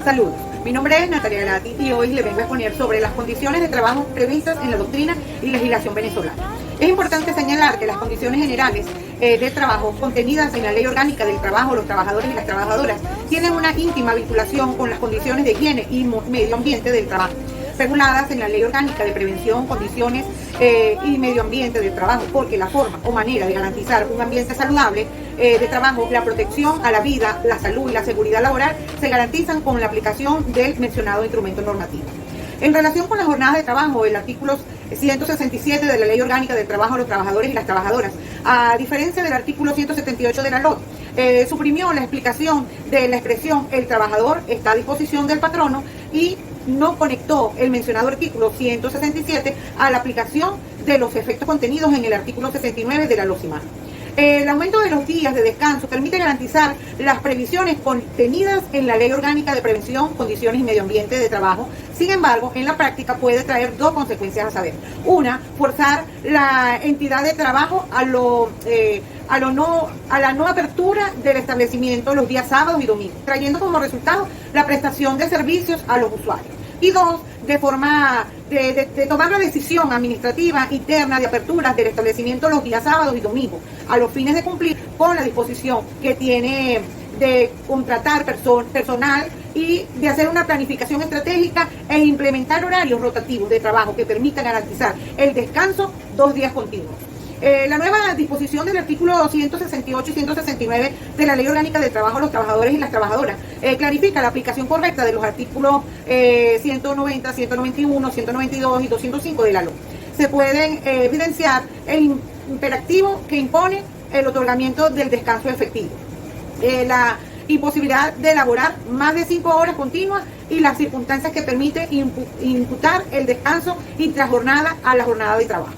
Saludos, mi nombre es Natalia Gatti y hoy le vengo a exponer sobre las condiciones de trabajo previstas en la doctrina y legislación venezolana. Es importante señalar que las condiciones generales de trabajo contenidas en la Ley Orgánica del Trabajo, los trabajadores y las trabajadoras tienen una íntima vinculación con las condiciones de higiene y medio ambiente del trabajo, reguladas en la Ley Orgánica de Prevención, Condiciones y Medio Ambiente del Trabajo, porque la forma o manera de garantizar un ambiente saludable de trabajo, la protección a la vida, la salud y la seguridad laboral se garantizan con la aplicación del mencionado instrumento normativo. En relación con las jornadas de trabajo, el artículo 167 de la Ley Orgánica del Trabajo, los trabajadores y las trabajadoras, a diferencia del artículo 178 de la LOT, suprimió la explicación de la expresión el trabajador está a disposición del patrono y no conectó el mencionado artículo 167 a la aplicación de los efectos contenidos en el artículo 69 de la LOCIMAR. El aumento de los días de descanso permite garantizar las previsiones contenidas en la Ley Orgánica de Prevención, Condiciones y Medio Ambiente de Trabajo. Sin embargo, en la práctica puede traer dos consecuencias a saber. Una, forzar la entidad de trabajo a la no apertura del establecimiento los días sábados y domingos, trayendo como resultado la prestación de servicios a los usuarios. Y dos, de tomar la decisión administrativa interna de aperturas del establecimiento los días sábados y domingos, a los fines de cumplir con la disposición que tiene de contratar personal y de hacer una planificación estratégica e implementar horarios rotativos de trabajo que permitan garantizar el descanso 2 días continuos. La nueva disposición del artículo 168 y 169 de la Ley Orgánica del Trabajo, los trabajadores y las trabajadoras clarifica la aplicación correcta de los artículos 190, 191, 192 y 205 de la LOC. Se pueden evidenciar el imperativo que impone el otorgamiento del descanso efectivo, la imposibilidad de elaborar más de 5 horas continuas y las circunstancias que permiten imputar el descanso intrajornada a la jornada de trabajo.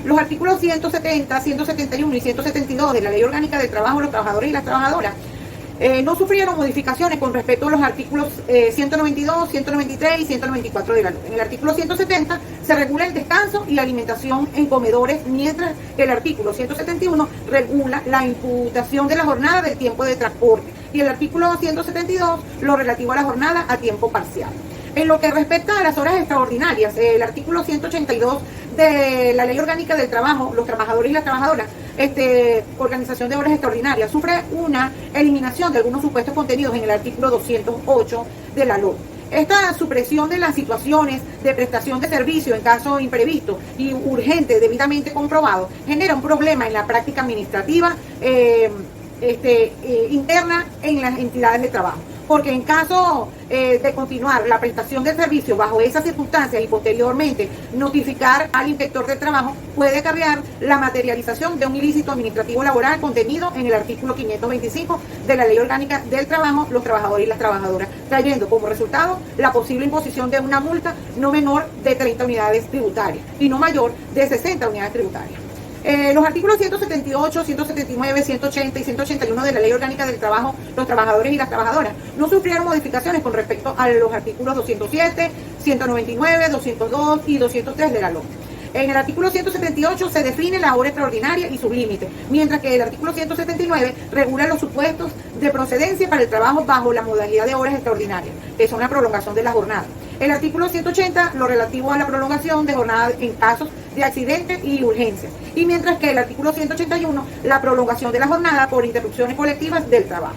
Los artículos 170, 171 y 172 de la Ley Orgánica del Trabajo, los trabajadores y las trabajadoras no sufrieron modificaciones con respecto a los artículos 192, 193 y 194 de la ley. En el artículo 170 se regula el descanso y la alimentación en comedores, mientras que el artículo 171 regula la imputación de la jornada del tiempo de transporte y el artículo 172 lo relativo a la jornada a tiempo parcial. En lo que respecta a las horas extraordinarias, el artículo 182 de la Ley Orgánica del Trabajo, los trabajadores y las trabajadoras, organización de horas extraordinarias, sufre una eliminación de algunos supuestos contenidos en el artículo 208 de la LOC. Esta supresión de las situaciones de prestación de servicio en caso imprevisto y urgente debidamente comprobado genera un problema en la práctica administrativa interna en las entidades de trabajo. Porque en caso de continuar la prestación del servicio bajo esas circunstancias y posteriormente notificar al inspector de trabajo, puede acarrear la materialización de un ilícito administrativo laboral contenido en el artículo 525 de la Ley Orgánica del Trabajo, los trabajadores y las trabajadoras, trayendo como resultado la posible imposición de una multa no menor de 30 unidades tributarias y no mayor de 60 unidades tributarias. Los artículos 178, 179, 180 y 181 de la Ley Orgánica del Trabajo, los trabajadores y las trabajadoras no sufrieron modificaciones con respecto a los artículos 207, 199, 202 y 203 de la LOC. En el artículo 178 se define la hora extraordinaria y sus límites, mientras que el artículo 179 regula los supuestos de procedencia para el trabajo bajo la modalidad de horas extraordinarias, que son la prolongación de la jornada. El artículo 180, lo relativo a la prolongación de jornada en casos de accidentes y urgencias. Y mientras que el artículo 181, la prolongación de la jornada por interrupciones colectivas del trabajo.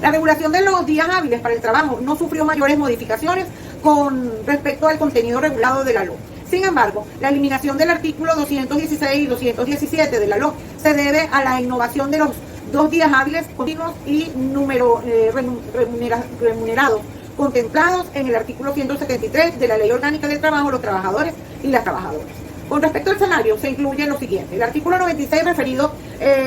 La regulación de los días hábiles para el trabajo no sufrió mayores modificaciones con respecto al contenido regulado de la LOC. Sin embargo, la eliminación del artículo 216 y 217 de la LOC se debe a la innovación de los 2 días hábiles continuos y remunerados contemplados en el artículo 173 de la Ley Orgánica del Trabajo, los trabajadores y las trabajadoras. Con respecto al salario, se incluye lo siguiente. El artículo 96 referido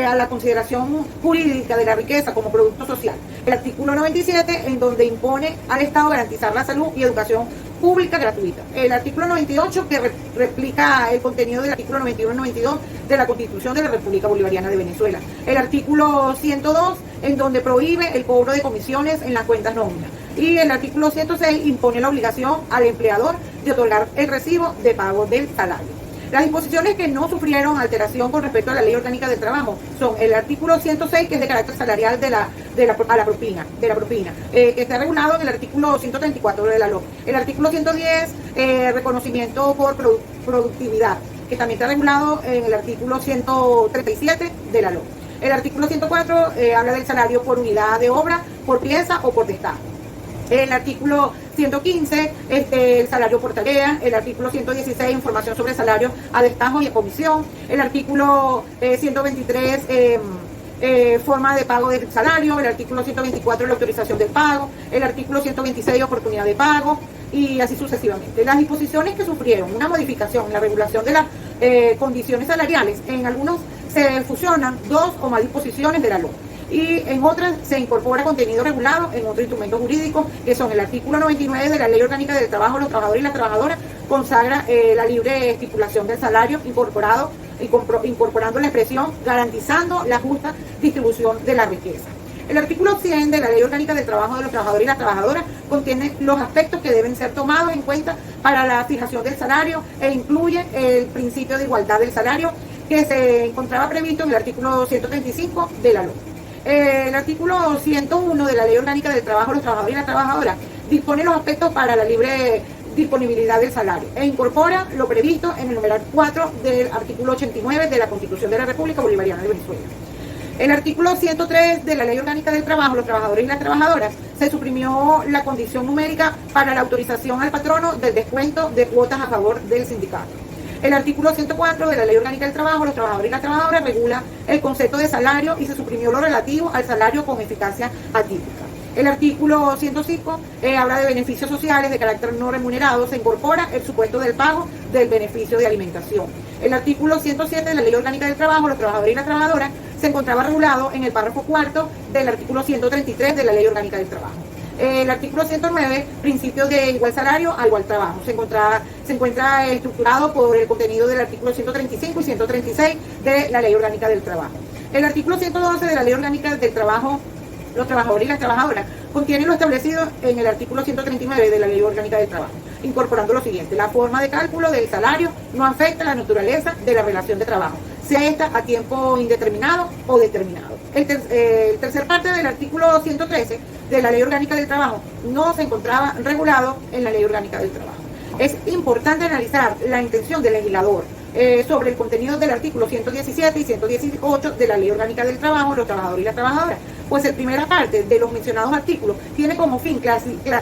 a la consideración jurídica de la riqueza como producto social. El artículo 97 en donde impone al Estado garantizar la salud y educación pública gratuita. El artículo 98 que replica el contenido del artículo 91 y 92 de la Constitución de la República Bolivariana de Venezuela. El artículo 102 en donde prohíbe el cobro de comisiones en las cuentas nóminas. Y el artículo 106 impone la obligación al empleador de otorgar el recibo de pago del salario. Las disposiciones que no sufrieron alteración con respecto a la Ley Orgánica del Trabajo son el artículo 106, que es de carácter salarial de la propina, que está regulado en el artículo 134 de la LOC. El artículo 110, reconocimiento por productividad, que también está regulado en el artículo 137 de la LOC. El artículo 104 habla del salario por unidad de obra, por pieza o por destajo. El artículo 115, el salario por tarea. El artículo 116, información sobre salario a destajo y a comisión. El artículo 123, forma de pago del salario. El artículo 124, la autorización del pago. El artículo 126, oportunidad de pago, y así sucesivamente. Las disposiciones que sufrieron una modificación en la regulación de las condiciones salariales, en algunos se fusionan dos o más disposiciones de la LOC, y en otras se incorpora contenido regulado en otro instrumento jurídico, que son el artículo 99 de la Ley Orgánica del Trabajo. Los trabajadores y las trabajadoras consagra la libre estipulación del salario incorporando la expresión garantizando la justa distribución de la riqueza. El artículo 100 de la Ley Orgánica del Trabajo de los Trabajadores y las Trabajadoras contiene los aspectos que deben ser tomados en cuenta para la fijación del salario, e incluye el principio de igualdad del salario, que se encontraba previsto en el artículo 135 de la LOC. El artículo 101 de la Ley Orgánica del Trabajo de los Trabajadores y las Trabajadoras dispone los aspectos para la libre disponibilidad del salario e incorpora lo previsto en el numeral 4 del artículo 89 de la Constitución de la República Bolivariana de Venezuela. El artículo 103 de la Ley Orgánica del Trabajo de los Trabajadores y las Trabajadoras se suprimió la condición numérica para la autorización al patrono del descuento de cuotas a favor del sindicato. El artículo 104 de la Ley Orgánica del Trabajo de los Trabajadores y las Trabajadoras regula el concepto de salario y se suprimió lo relativo al salario con eficacia atípica. El artículo 105 habla de beneficios sociales de carácter no remunerado. Se incorpora el supuesto del pago del beneficio de alimentación. El artículo 107 de la Ley Orgánica del Trabajo de los Trabajadores y las Trabajadoras se encontraba regulado en el párrafo cuarto del artículo 133 de la Ley Orgánica del Trabajo. El artículo 109, principio de igual salario a igual trabajo, se encuentra estructurado por el contenido del artículo 135 y 136 de la Ley Orgánica del Trabajo. El artículo 112 de la Ley Orgánica del Trabajo, los trabajadores y las trabajadoras, contiene lo establecido en el artículo 139 de la Ley Orgánica del Trabajo, incorporando lo siguiente: la forma de cálculo del salario no afecta la naturaleza de la relación de trabajo, sea esta a tiempo indeterminado o determinado. El tercer parte del artículo 113 de la Ley Orgánica del Trabajo no se encontraba regulado en la Ley Orgánica del Trabajo. Es importante analizar la intención del legislador sobre el contenido del artículo 117 y 118 de la Ley Orgánica del Trabajo de los Trabajadores y las Trabajadoras, pues la primera parte de los mencionados artículos tiene como fin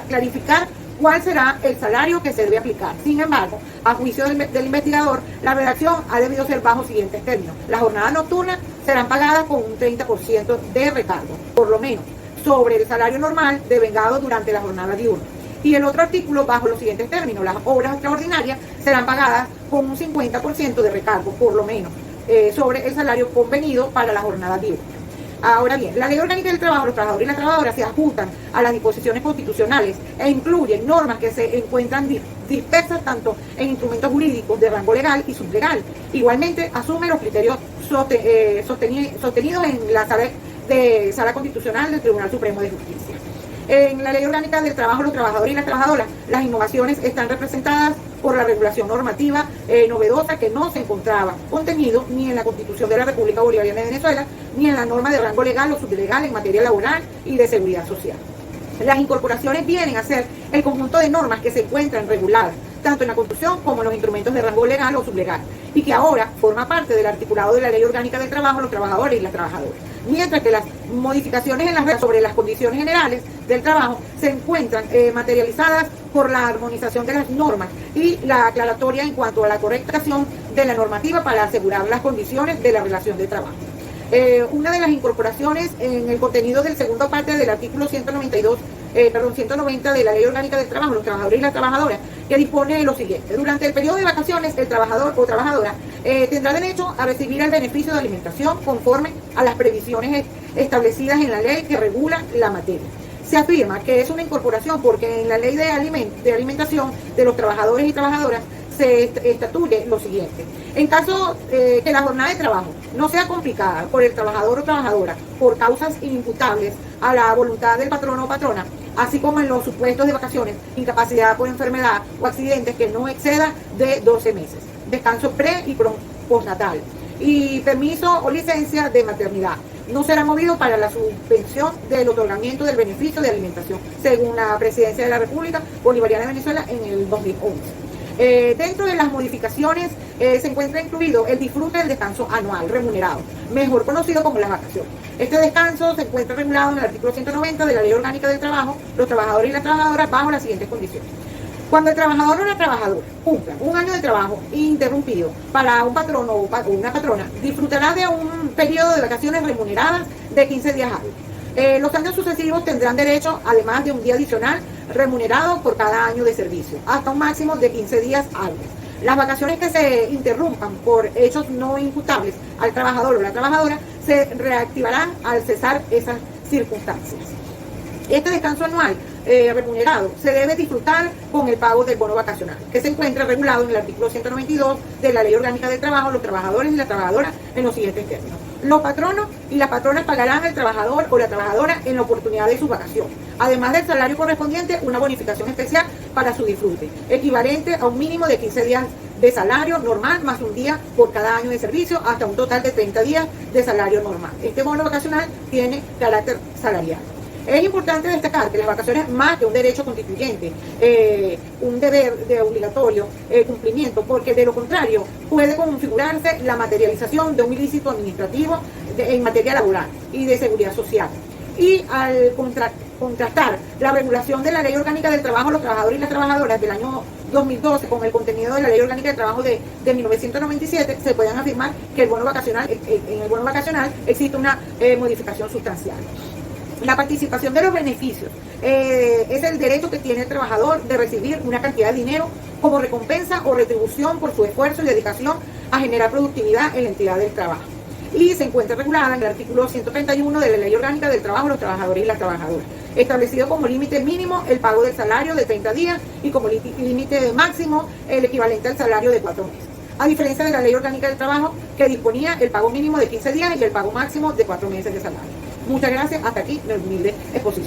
clarificar cuál será el salario que se debe aplicar. Sin embargo, a juicio del investigador, la redacción ha debido ser bajo siguientes términos: las jornadas nocturnas serán pagadas con un 30% de recargo, por lo menos, sobre el salario normal devengado durante la jornada diurna. Y el otro artículo bajo los siguientes términos: las obras extraordinarias serán pagadas con un 50% de recargo, por lo menos, sobre el salario convenido para la jornada diurna. Ahora bien, la Ley Orgánica del Trabajo, los trabajadores y las trabajadoras se ajustan a las disposiciones constitucionales e incluyen normas que se encuentran dispersas tanto en instrumentos jurídicos de rango legal y sublegal. Igualmente, asume los criterios sostenidos en la sala constitucional del Tribunal Supremo de Justicia. En la Ley Orgánica del Trabajo, los trabajadores y las trabajadoras, las innovaciones están representadas por la regulación normativa novedosa que no se encontraba contenido ni en la Constitución de la República Bolivariana de Venezuela, ni en la norma de rango legal o sublegal en materia laboral y de seguridad social. Las incorporaciones vienen a ser el conjunto de normas que se encuentran reguladas tanto en la Constitución como en los instrumentos de rango legal o sublegal, y que ahora forma parte del articulado de la Ley Orgánica del Trabajo, los trabajadores y las trabajadoras. Mientras que las modificaciones en las reglas sobre las condiciones generales del trabajo se encuentran materializadas por la armonización de las normas y la aclaratoria en cuanto a la correctación de la normativa para asegurar las condiciones de la relación de trabajo. Una de las incorporaciones en el contenido del segundo parte del artículo 190 de la Ley Orgánica del Trabajo, los trabajadores y las trabajadoras, que dispone lo siguiente: durante el periodo de vacaciones, el trabajador o trabajadora tendrá derecho a recibir el beneficio de alimentación conforme a las previsiones establecidas en la ley que regula la materia. Se afirma que es una incorporación porque en la ley de alimentación de los trabajadores y trabajadoras se estatuye lo siguiente: en caso que la jornada de trabajo no sea complicada por el trabajador o trabajadora por causas inimputables a la voluntad del patrono o patrona, así como en los supuestos de vacaciones, incapacidad por enfermedad o accidentes que no exceda de 12 meses. descanso pre y postnatal y permiso o licencia de maternidad. No será movido para la suspensión del otorgamiento del beneficio de alimentación, según la Presidencia de la República Bolivariana de Venezuela en el 2011. Dentro de las modificaciones se encuentra incluido el disfrute del descanso anual remunerado, mejor conocido como las vacaciones. Este descanso se encuentra regulado en el artículo 190 de la Ley Orgánica del Trabajo, los trabajadores y las trabajadoras bajo las siguientes condiciones. Cuando el trabajador o la trabajadora cumpla un año de trabajo interrumpido para un patrono o una patrona, disfrutará de un periodo de vacaciones remuneradas de 15 días hábiles. Los años sucesivos tendrán derecho, además de un día adicional remunerado por cada año de servicio, hasta un máximo de 15 días hábiles. Las vacaciones que se interrumpan por hechos no imputables al trabajador o la trabajadora se reactivarán al cesar esas circunstancias. Este descanso anual remunerado se debe disfrutar con el pago del bono vacacional, que se encuentra regulado en el artículo 192 de la Ley Orgánica del Trabajo, los trabajadores y las trabajadoras en los siguientes términos. Los patronos y las patronas pagarán al trabajador o la trabajadora en la oportunidad de su vacación, además del salario correspondiente, una bonificación especial para su disfrute, equivalente a un mínimo de 15 días de salario normal más un día por cada año de servicio, hasta un total de 30 días de salario normal. Este bono vacacional tiene carácter salarial. Es importante destacar que las vacaciones, más que un derecho constituyente, un deber de obligatorio cumplimiento, porque de lo contrario puede configurarse la materialización de un ilícito administrativo en materia laboral y de seguridad social. Y al contrastar la regulación de la Ley Orgánica del Trabajo, los trabajadores y las trabajadoras del año 2012 con el contenido de la Ley Orgánica del Trabajo de 1997, se pueden afirmar que el bono vacacional, en el bono vacacional existe una modificación sustancial. La participación de los beneficios es el derecho que tiene el trabajador de recibir una cantidad de dinero como recompensa o retribución por su esfuerzo y dedicación a generar productividad en la entidad del trabajo. Y se encuentra regulada en el artículo 131 de la Ley Orgánica del Trabajo, los trabajadores y las trabajadoras, establecido como límite mínimo el pago del salario de 30 días y como límite máximo el equivalente al salario de 4 meses. A diferencia de la Ley Orgánica del Trabajo, que disponía el pago mínimo de 15 días y el pago máximo de 4 meses de salario. Muchas gracias. Hasta aquí mi humilde exposición.